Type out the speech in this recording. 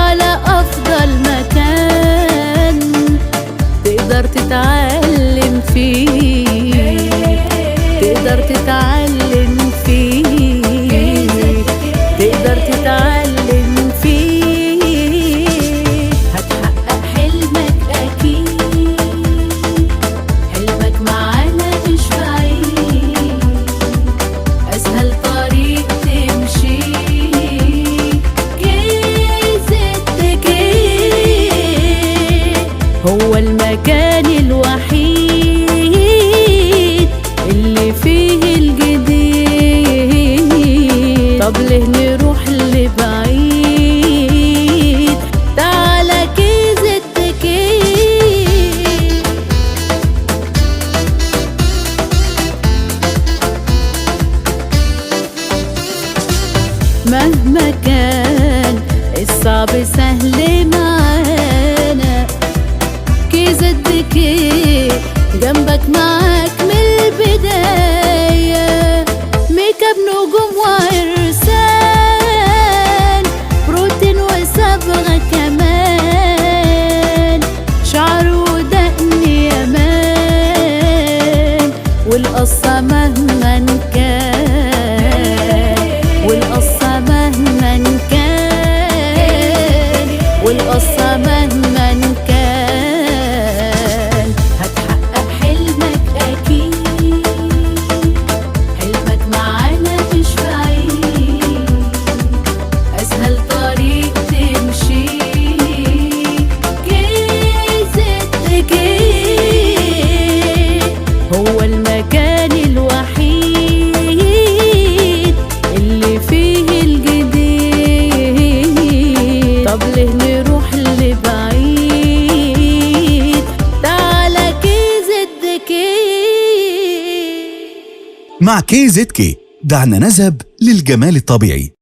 على أفضل مكان تقدر تتعلم فيه، تقدر تتعلم فيه، تقدر تتعلم فيه. هتحقق حلمك أكيد، حلمك معانا مش بعيد، أسهل طريق تمشي هو المكان الوحيد اللي فيه الجديد. طب ليه نروح لبعيد؟ تعالى KZK. مهما كان الصعب سهل معانا، KZK جنبك معاك من البداية. ميك اب نجوم وعرسان، بروتين وصبغة كمان، شعر ودقن يمان، والقصة مهما كان، والقصة مهما كان، والقصة مهما كان. هتحقق حلمك أكيد، حلمك معانا مش بعيد، أسهل طريق تمشي KZK. هو المكان الوحيد اللي فيه الجديد. طب ليه نروح لبعيد؟ تعالى KZK. مع KZK دعنا نذهب للجمال الطبيعي.